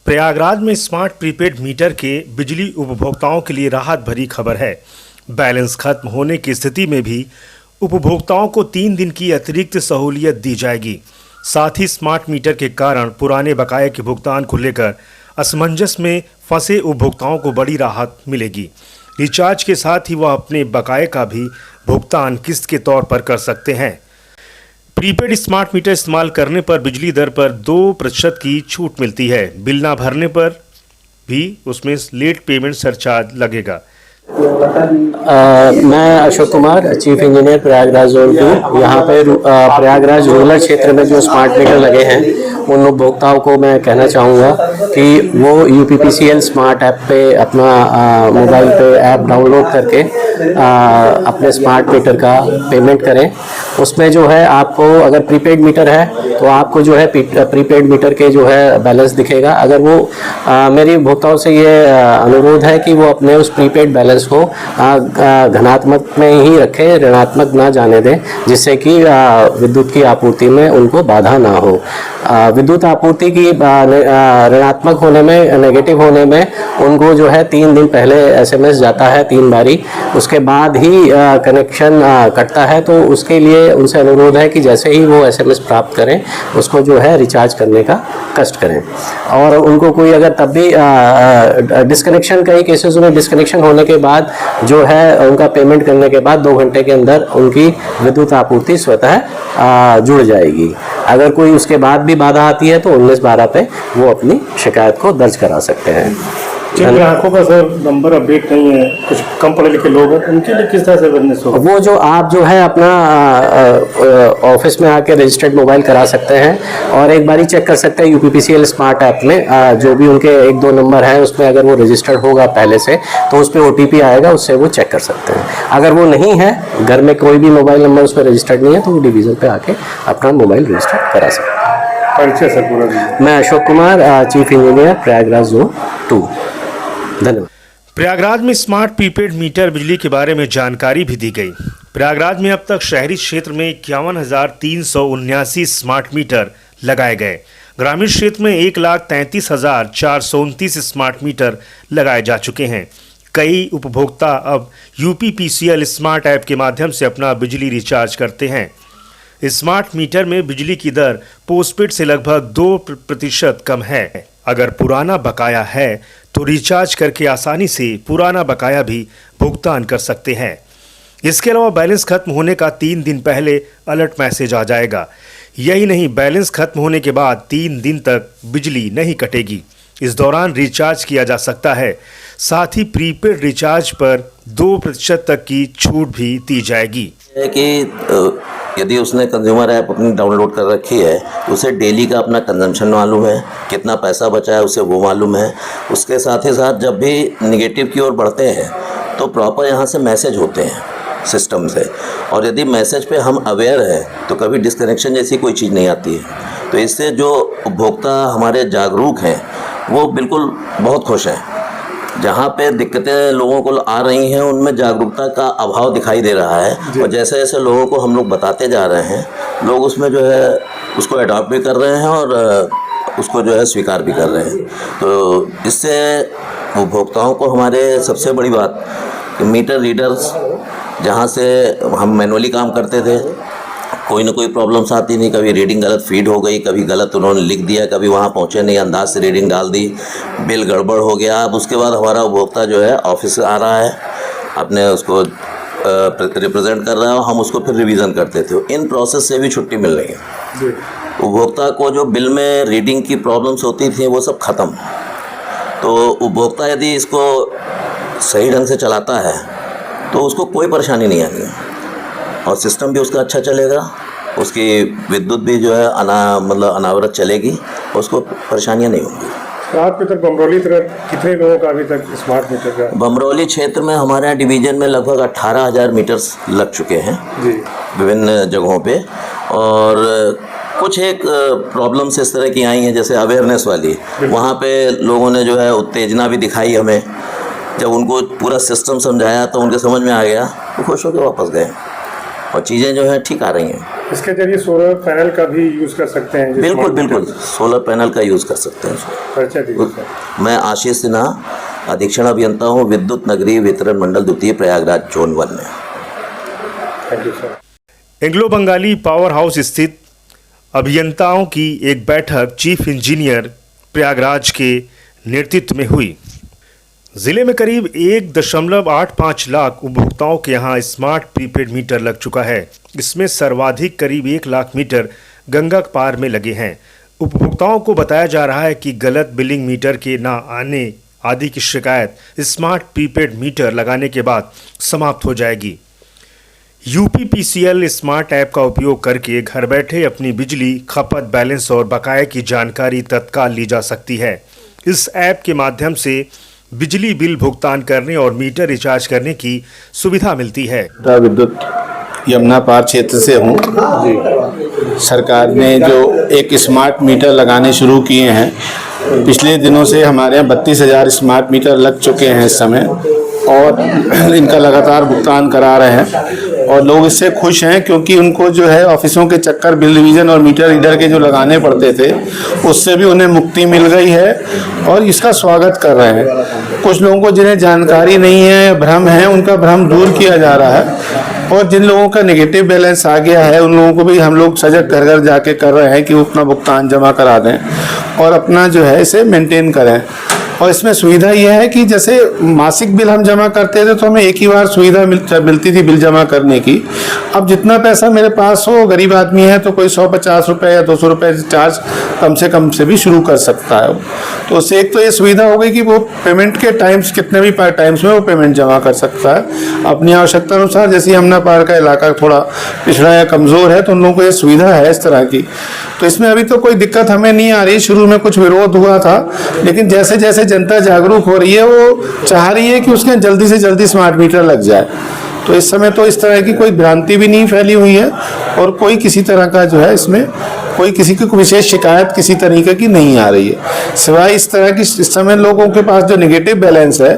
प्रयागराज में smart prepaid meter के बिजली उपभोक्ताओं के लिए राहत भरी खबर है। बैलेंस खत्म होने की स्थिति में भी उपभोक्ताओं को 3 दिन की अतिरिक्त सहूलियत दी जाएगी। साथ ही स्मार्ट मीटर के कारण पुराने बकाये के भुगतान को लेकर असमंजस में फंसे उपभोक्ताओं को बड़ी राहत मिलेगी। रिचार्ज के साथ ही वह अपने बकाये का भी भुगतान किस्त के तौर पर कर सकते हैं। प्रीपेड स्मार्ट मीटर इस्तेमाल करने पर बिजली दर पर 2% की छूट मिलती है। बिल ना भरने पर भी उसमें लेट पेमेंट सरचार्ज लगेगा। मैं Ashok Kumar, chief engineer Prayagraj zone 2। यहाँ पे प्रयागराज रूरल क्षेत्र में जो स्मार्ट मीटर लगे हैं उन उपभोक्ताओं को मैं कहना चाहूँगा कि वो UPPCL स्मार्ट ऐप पे अपना मोबाइल पे ऐप डाउनलोड करके अपने स्मार्ट मीटर का पेमेंट करें। उसमें जो है आपको अगर प्रीपेड मीटर है तो आपको जो है प्रीपेड मीटर के जो है बैलेंस दिखेगा। अगर वो मेरी उपभोक्ताओं से ये अनुरोध है कि वो अपने उस प्रीपेड बैलेंस को धनात्मक में ही रखें, ऋणात्मक ना जाने दें, जिससे कि विद्युत की आपूर्ति में उनको बाधा ना हो। विद्युत आपूर्ति की ऋणात्मक होने में, नेगेटिव होने में उनको जो है 3 दिन पहले SMS जाता है 3 बारी, उसके बाद ही कनेक्शन कटता है। तो उसके लिए उनसे अनुरोध है कि जैसे ही वो SMS प्राप्त करें उसको जो है रिचार्ज करने का कष्ट करें। और उनको कोई अगर तब भी डिस्कनेक्शन, कई केसेस में डिस्कनेक्शन होने के बाद जो है उनका पेमेंट करने के बाद 2 घंटे के अंदर उनकी विद्युत आपूर्ति स्वतः जुड़ जाएगी। अगर कोई उसके बाद भी बाधा आती है तो 1912 पे वो अपनी शिकायत को दर्ज करा सकते हैं। जिन ग्राहकों का सर नंबर अपडेट नहीं है, कुछ कम पढ़े लिखे लोग हैं, उनके लिए किस तरह से अवेयरनेस होगा? वो जो आप जो है अपना ऑफिस में आके रजिस्टर्ड मोबाइल करा सकते हैं और एक बारी चेक कर सकते हैं UPPCL स्मार्ट ऐप में जो भी उनके 1-2 नंबर हैं उसमें अगर वो रजिस्टर्ड होगा पहले से तो उस पर OTP आएगा, उससे वो चेक कर सकते हैं। अगर वो नहीं है, घर में कोई भी मोबाइल नंबर उस पर रजिस्टर्ड नहीं है तो वो डिवीज़न पे आके अपना मोबाइल रजिस्टर करा सकते हैं। परिचय सर पूरा? मैं Ashok Kumar, chief engineer Prayagraj zone 2। धन्यवाद। प्रयागराज में स्मार्ट प्रीपेड मीटर बिजली के बारे में जानकारी भी दी गई। प्रयागराज में अब तक शहरी क्षेत्र में 51,379 स्मार्ट मीटर लगाए गए। ग्रामीण क्षेत्र में 1,33,429 स्मार्ट मीटर लगाए जा चुके हैं। कई उपभोक्ता अब UPPCL स्मार्ट ऐप के माध्यम से अपना बिजली रिचार्ज करते हैं। स्मार्ट मीटर में बिजली की दर पोस्टपेड से लगभग 2% कम है। अगर पुराना बकाया है तो रिचार्ज करके आसानी से पुराना बकाया भी भुगतान कर सकते हैं। इसके अलावा बैलेंस खत्म होने का 3 दिन पहले अलर्ट मैसेज आ जाएगा। यही नहीं, बैलेंस खत्म होने के बाद 3 दिन तक बिजली नहीं कटेगी। इस दौरान रिचार्ज किया जा सकता है। साथ ही प्रीपेड रिचार्ज पर 2% तक की छूट भी दी जाएगी। कि यदि उसने कंज्यूमर ऐप अपनी डाउनलोड कर रखी है तो उसे डेली का अपना कंजम्पशन मालूम है, कितना पैसा बचा है उसे वो मालूम है। उसके साथ ही साथ जब भी निगेटिव की ओर बढ़ते हैं तो प्रॉपर यहाँ से मैसेज होते हैं सिस्टम से, और यदि मैसेज पे हम अवेयर हैं तो कभी डिस्कनेक्शन जैसी कोई चीज़ नहीं आती है। तो इससे जो उपभोक्ता हमारे जागरूक हैं वो बिल्कुल बहुत खुश हैं। जहाँ पे दिक्कतें लोगों को आ रही हैं उनमें जागरूकता का अभाव दिखाई दे रहा है, और जैसे जैसे लोगों को हम लोग बताते जा रहे हैं लोग उसमें जो है उसको अडॉप्ट भी कर रहे हैं और उसको जो है स्वीकार भी कर रहे हैं। तो इससे उपभोक्ताओं को हमारे सबसे बड़ी बात कि मीटर रीडर्स, जहाँ से हम मैनुअली काम करते थे, कोई ना कोई प्रॉब्लम्स आती नहीं, कभी रीडिंग गलत फीड हो गई, कभी गलत उन्होंने लिख दिया, कभी वहाँ पहुँचे नहीं, अंदाज से रीडिंग डाल दी, बिल गड़बड़ हो गया। अब उसके बाद हमारा उपभोक्ता जो है ऑफिस से आ रहा है, अपने उसको रिप्रेजेंट कर रहा है और हम उसको फिर रिवीजन करते थे। इन प्रोसेस से भी छुट्टी मिल रही है। उपभोक्ता को जो बिल में रीडिंग की प्रॉब्लम्स होती थी वो सब ख़त्म। तो उपभोक्ता यदि इसको सही ढंग से चलाता है तो उसको कोई परेशानी नहीं आनी है और सिस्टम भी उसका अच्छा चलेगा, उसकी विद्युत भी जो है अनावरत चलेगी, उसको परेशानियां नहीं होंगी। आप तक बमरौली तरफ कितने लोगों का अभी तक स्मार्ट मीटर का? बमरौली क्षेत्र में हमारे यहाँ डिवीज़न में लगभग 18,000 मीटर्स लग चुके हैं जी, विभिन्न जगहों पे। और कुछ एक प्रॉब्लम्स इस तरह की आई हैं जैसे अवेयरनेस वाली, वहाँ पे लोगों ने जो है उत्तेजना भी दिखाई हमें। जब उनको पूरा सिस्टम समझाया तो उनके समझ में आ गया, तो खुश होकर वापस गए और चीज़ें जो है ठीक आ रही हैं। इसके जरिए सोलर पैनल का भी यूज कर सकते हैं? बिल्कुल बिल्कुल, सोलर पैनल का यूज़ कर सकते हैं। परिचय दीजिए सर। मैं आशीष सिन्हा, अधीक्षण अभियंता हूँ, विद्युत नगरीय वितरण मंडल द्वितीय, प्रयागराज जोन 1 में। Thank you sir. Anglo Bengali power house स्थित अभियंताओं की एक बैठक चीफ इंजीनियर प्रयागराज के नेतृत्व में हुई। जिले में करीब 1.85 लाख उपभोक्ताओं के यहां स्मार्ट प्रीपेड मीटर लग चुका है। इसमें सर्वाधिक करीब 1 लाख मीटर गंगा पार में लगे हैं। उपभोक्ताओं को बताया जा रहा है कि गलत बिलिंग मीटर के ना आने आदि की शिकायत स्मार्ट प्रीपेड मीटर लगाने के बाद समाप्त हो जाएगी। यूपीपीसीएल स्मार्ट ऐप का उपयोग करके घर बैठे अपनी बिजली खपत, बैलेंस और बकाये की जानकारी तत्काल ली जा सकती है। इस ऐप के माध्यम से बिजली बिल भुगतान करने और मीटर रिचार्ज करने की सुविधा मिलती है। विद्युत यमुना पार क्षेत्र से हूँ। सरकार ने जो एक स्मार्ट मीटर लगाने शुरू किए हैं, पिछले दिनों से हमारे यहाँ 32,000 स्मार्ट मीटर लग चुके हैं इस समय, और इनका लगातार भुगतान करा रहे हैं और लोग इससे खुश हैं, क्योंकि उनको जो है ऑफिसों के चक्कर बिल रिवीजन और मीटर रीडर के जो लगाने पड़ते थे उससे भी उन्हें मुक्ति मिल गई है और इसका स्वागत कर रहे हैं। कुछ लोगों को जिन्हें जानकारी नहीं है, भ्रम है, उनका भ्रम दूर किया जा रहा है, और जिन लोगों का नेगेटिव बैलेंस आ गया है उन लोगों को भी हम लोग सजग घर घर जाके कर रहे हैं कि वो अपना भुगतान जमा करा दें और अपना जो है इसे मेंटेन करें। और इसमें सुविधा यह है कि जैसे मासिक बिल हम जमा करते थे तो हमें एक ही बार सुविधा मिलती थी बिल जमा करने की। अब जितना पैसा मेरे पास हो, गरीब आदमी है तो कोई 150 रुपये या 200 रुपये चार्ज कम से भी शुरू कर सकता है। तो उससे एक तो ये सुविधा हो गई कि वो पेमेंट के टाइम्स कितने भी टाइम्स में वो पेमेंट जमा कर सकता है अपनी आवश्यकता अनुसार। जैसे यमुना पार का इलाका थोड़ा पिछड़ा या कमज़ोर है तो उन लोगों को ये सुविधा है इस तरह की। तो इसमें अभी तो कोई दिक्कत हमें नहीं आ रही। शुरू में कुछ विरोध हुआ था, लेकिन जैसे जैसे जनता जागरूक हो रही है वो चाह रही है कि उसके जल्दी से जल्दी स्मार्ट मीटर लग जाए। तो इस समय तो इस तरह की कोई भ्रांति भी नहीं फैली हुई है और कोई किसी तरह का जो है इसमें कोई किसी की विशेष शिकायत किसी तरीके की नहीं आ रही है, सिवाय इस तरह की इस समय लोगों के पास जो नेगेटिव बैलेंस है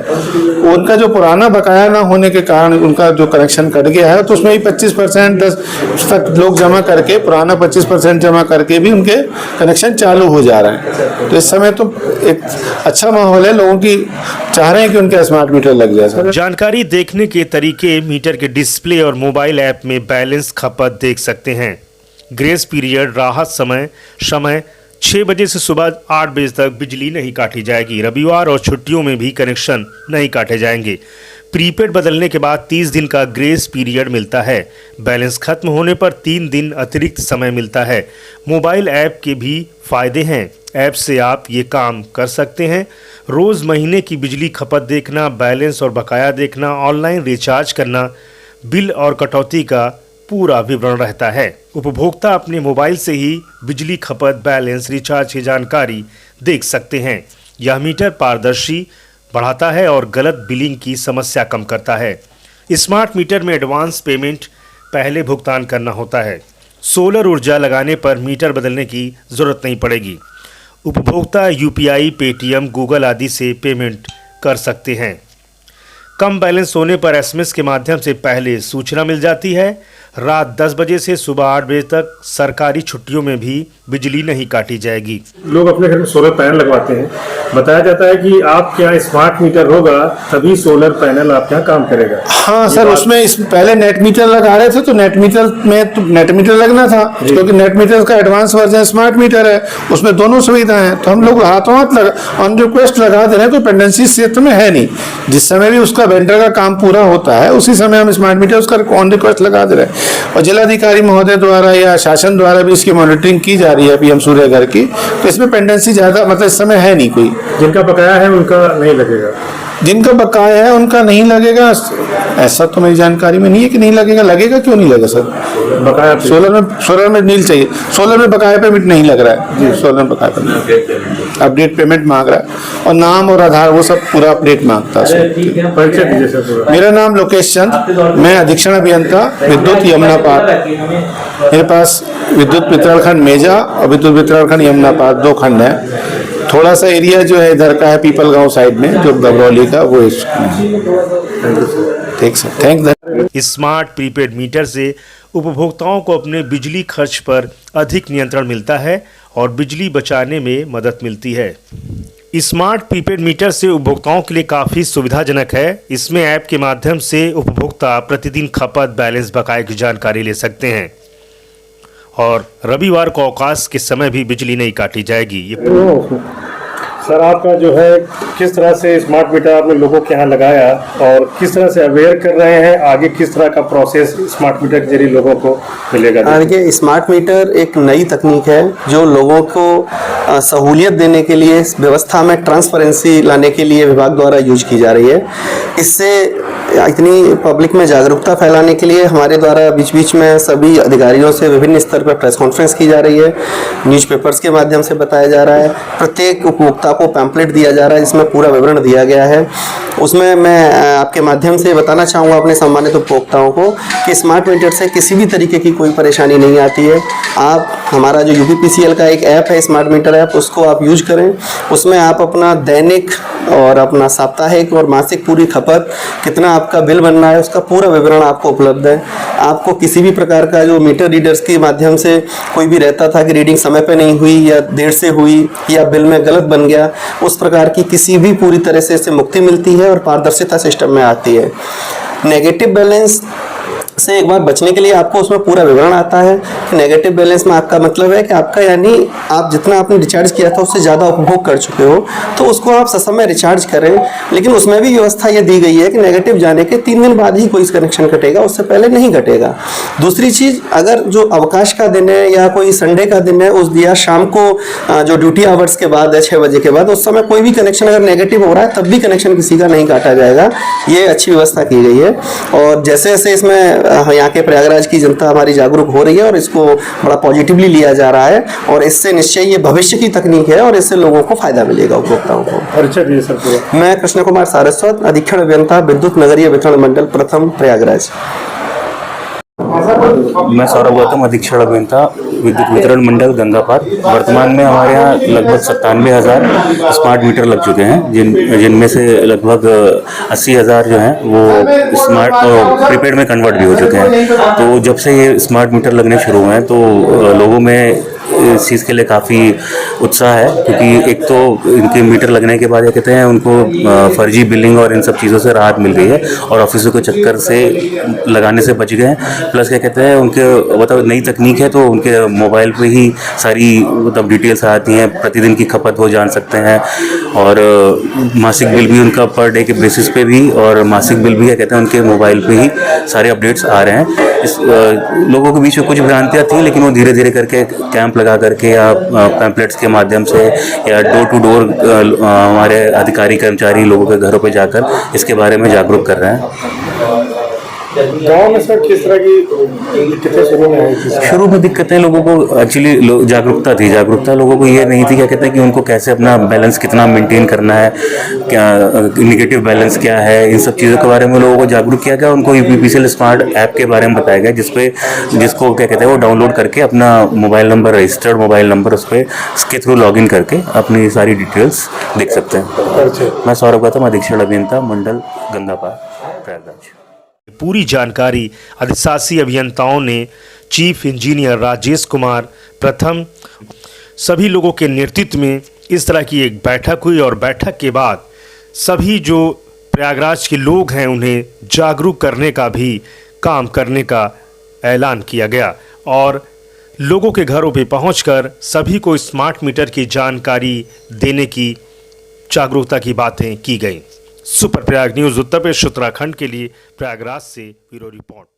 उनका जो पुराना बकाया ना होने के कारण उनका जो कनेक्शन कट गया है, तो उसमें भी 25% तक लोग जमा करके पुराना 25% जमा करके भी उनके कनेक्शन चालू हो जा रहे हैं। तो इस समय तो एक अच्छा माहौल है, लोगों की चाह रहे हैं कि उनके स्मार्ट मीटर लग जाए। जानकारी देखने के तरीके मीटर के डिस्प्ले और मोबाइल ऐप में बैलेंस खपत देख सकते हैं। ग्रेस पीरियड राहत समय 6 बजे से सुबह 8 बजे तक बिजली नहीं काटी जाएगी। रविवार और छुट्टियों में भी कनेक्शन नहीं काटे जाएंगे। प्रीपेड बदलने के बाद 30 दिन का ग्रेस पीरियड मिलता है। बैलेंस खत्म होने पर 3 दिन अतिरिक्त समय मिलता है। मोबाइल ऐप के भी फायदे हैं। ऐप से आप ये काम कर सकते हैं: रोज़ महीने की बिजली खपत देखना, बैलेंस और बकाया देखना, ऑनलाइन रिचार्ज करना, बिल और कटौती का पूरा विवरण रहता है। उपभोक्ता अपने मोबाइल से ही बिजली खपत, बैलेंस, रिचार्ज की जानकारी देख सकते हैं। यह मीटर पारदर्शी बढ़ाता है और गलत बिलिंग की समस्या कम करता है। स्मार्ट मीटर में एडवांस पेमेंट पहले भुगतान करना होता है। सोलर ऊर्जा लगाने पर मीटर बदलने की ज़रूरत नहीं पड़ेगी। उपभोक्ता यूपीआई, पेटीएम, गूगल आदि से पेमेंट कर सकते हैं। कम बैलेंस होने पर एसएमएस के माध्यम से पहले सूचना मिल जाती है। रात 10 बजे से सुबह 8 बजे तक सरकारी छुट्टियों में भी बिजली नहीं काटी जाएगी। लोग अपने घर में सोलर पैनल लगवाते हैं। बताया जाता है कि आपके यहाँ स्मार्ट मीटर होगा तभी सोलर पैनल आपके यहाँ काम करेगा। हाँ सर, उसमें पहले नेट मीटर लगा रहे थे तो नेट मीटर में तो नेट मीटर लगना था, क्योंकि नेट मीटर का एडवांस वर्जन स्मार्ट मीटर है, उसमें दोनों सुविधाएं हैं। तो हम लोग हाथों हाथ ऑन रिक्वेस्ट लगा दे रहे हैं। तो पेंडेंसी क्षेत्र में है नहीं, जिस समय भी उसका वेंडर का काम पूरा होता है उसी समय हम स्मार्ट मीटर उसका ऑन रिक्वेस्ट लगा दे रहे हैं। और जिलाधिकारी महोदय द्वारा या शासन द्वारा भी इसकी मॉनिटरिंग की जा रही है पीएम सूर्य घर की। तो इसमें पेंडेंसी ज़्यादा मतलब इस समय है नहीं कोई। जिनका बकाया है उनका नहीं लगेगा। जिनका बकाया है उनका नहीं लगेगा, ऐसा तो मेरी जानकारी में नहीं है कि नहीं लगेगा। लगेगा, क्यों नहीं लगेगा सर? बकाया सोलर में नील चाहिए। सोलर में बकाया पेमेंट नहीं लग रहा है जी। सोलर में बकाया पेमेंट अपडेट पेमेंट मांग रहा है और नाम और आधार वो सब पूरा अपडेट मांगता है। परिचय दीजिए सर। मेरा नाम लोकेश चंद, मैं अधीक्षण अभियंता विद्युत यमुना पार। मेरे पास विद्युत वितरण खंड मेजा और विद्युत वितरण खंड यमुना पार 2 खंड है। थोड़ा सा एरिया जो है इधर का है पीपल गांव साइड में, जो बबरौली का, वो ठीक sir. Thank. Smart prepaid meter से उपभोक्ताओं को अपने बिजली खर्च पर अधिक नियंत्रण मिलता है और बिजली बचाने में मदद मिलती है। स्मार्ट प्रीपेड मीटर से उपभोक्ताओं के लिए काफ़ी सुविधाजनक है। इसमें ऐप के माध्यम से उपभोक्ता प्रतिदिन खपत, बैलेंस, बकाये की जानकारी ले सकते हैं और रविवार को अवकाश के समय भी बिजली नहीं काटी जाएगी। सर, आपका जो है किस तरह से स्मार्ट मीटर आपने लोगों के यहाँ लगाया और किस तरह से अवेयर कर रहे हैं, आगे किस तरह का प्रोसेस स्मार्ट मीटर के जरिए लोगों को मिलेगा? देखिए, स्मार्ट मीटर एक नई तकनीक है जो लोगों को सहूलियत देने के लिए, व्यवस्था में ट्रांसपेरेंसी लाने के लिए विभाग द्वारा यूज की जा रही है। इससे इतनी पब्लिक में जागरूकता फैलाने के लिए हमारे द्वारा बीच बीच में सभी अधिकारियों से विभिन्न स्तर पर प्रेस कॉन्फ्रेंस की जा रही है, न्यूज़पेपर्स के माध्यम से बताया जा रहा है, प्रत्येक उपभोक्ता को पैम्पलेट दिया जा रहा है जिसमें पूरा विवरण दिया गया है। उसमें मैं आपके माध्यम से बताना चाहूँगा अपने सम्मानित उपभोक्ताओं को कि स्मार्ट मीटर से किसी भी तरीके की कोई परेशानी नहीं आती है। आप हमारा जो यूपीपीसीएल का एक ऐप है, स्मार्ट मीटर ऐप, उसको आप यूज करें। उसमें आप अपना दैनिक और अपना साप्ताहिक और मासिक पूरी खपत, कितना आपका बिल बनना है, उसका पूरा विवरण आपको उपलब्ध है। आपको किसी भी प्रकार का जो मीटर रीडर्स के माध्यम से कोई भी रहता था कि रीडिंग समय पे नहीं हुई या देर से हुई या बिल में गलत बन गया, उस प्रकार की किसी भी पूरी तरह से इससे मुक्ति मिलती है और पारदर्शिता सिस्टम में आती है। नेगेटिव बैलेंस से एक बार बचने के लिए आपको उसमें पूरा विवरण आता है कि नेगेटिव बैलेंस में आपका मतलब है कि आपका, यानी आप जितना आपने रिचार्ज किया था उससे ज़्यादा उपभोग कर चुके हो, तो उसको आप ससमय रिचार्ज करें। लेकिन उसमें भी व्यवस्था ये दी गई है कि नेगेटिव जाने के 3 दिन बाद ही कोई कनेक्शन कटेगा, उससे पहले नहीं कटेगा। दूसरी चीज़, अगर जो अवकाश का दिन है या कोई संडे का दिन है, उस दिया शाम को जो ड्यूटी आवर्स के बाद है 6 बजे के बाद, उस समय कोई भी कनेक्शन अगर नेगेटिव हो रहा है तब भी कनेक्शन किसी का नहीं काटा जाएगा। ये अच्छी व्यवस्था की गई है और जैसे जैसे इसमें यहाँ के प्रयागराज की जनता हमारी जागरूक हो रही है और इसको बड़ा पॉजिटिवली लिया जा रहा है और इससे निश्चय ये भविष्य की तकनीक है और इससे लोगों को फायदा मिलेगा, उपभोक्ताओं को। परिचय दीजिए सर पूरा। मैं कृष्ण कुमार सारस्वत, अधीक्षण अभियंता विद्युत नगरीय वितरण मंडल प्रथम, प्रयागराज। मैं सौरभ गौतम, अधीक्षण अभियंता विद्युत वितरण मंडल गंगापार। वर्तमान में हमारे यहाँ लगभग 97,000 स्मार्ट मीटर लग चुके हैं, जिनमें से लगभग 80,000 जो हैं वो स्मार्ट और प्रीपेड में कन्वर्ट भी हो चुके हैं। तो जब से ये स्मार्ट मीटर लगने शुरू हुए हैं तो लोगों में इस चीज़ के लिए काफ़ी उत्साह है, क्योंकि एक तो इनके मीटर लगने के बाद क्या कहते हैं उनको फर्जी बिलिंग और इन सब चीज़ों से राहत मिल गई है और ऑफिसों के चक्कर से लगाने से बच गए हैं। प्लस क्या कहते हैं उनके मतलब नई तकनीक है तो उनके मोबाइल पे ही सारी मतलब डिटेल्स आती हैं, प्रतिदिन की खपत वो जान सकते हैं और मासिक बिल भी उनका पर डे के बेसिस पे भी और मासिक बिल भी क्या कहते हैं उनके मोबाइल पे ही सारे अपडेट्स आ रहे हैं। इस लोगों के बीच में कुछ भ्रांतियाँ थी, लेकिन वो धीरे धीरे करके कैंप लगा करके या पैम्पलेट्स के माध्यम से या डोर टू डोर हमारे अधिकारी कर्मचारी लोगों के घरों पे जाकर इसके बारे में जागरूक कर रहे हैं। गाँव में सर किस तरह की दिक्कतें शुरू में आई थी? शुरू में दिक्कतें लोगों को एक्चुअली जागरूकता लोगों को ये नहीं थी, क्या कहते हैं कि उनको कैसे अपना बैलेंस कितना मेंटेन करना है, क्या निगेटिव बैलेंस क्या है, इन सब चीज़ों के बारे में लोगों को जागरूक किया गया। उनको यूपीपीसीएल स्मार्ट ऐप के बारे में बताया गया जिसको क्या कहते हैं वो डाउनलोड करके अपना mobile number, registered mobile number, उस पर इसके थ्रू लॉगिन करके अपनी सारी डिटेल्स देख सकते हैं। मैं सौरभ गौतम, अधीक्षण अभियंता मंडल गंगापार, प्रयागराज। पूरी जानकारी अधिशासी अभियंताओं ने चीफ इंजीनियर राजेश कुमार प्रथम सभी लोगों के नेतृत्व में इस तरह की एक बैठक हुई और बैठक के बाद सभी जो प्रयागराज के लोग हैं उन्हें जागरूक करने का भी काम करने का ऐलान किया गया और लोगों के घरों पे पहुंचकर सभी को स्मार्ट मीटर की जानकारी देने की जागरूकता की बातें की गई। सुपर प्रयाग न्यूज़ उत्तर प्रदेश उत्तराखंड के लिए प्रयागराज से ब्यूरो रिपोर्ट।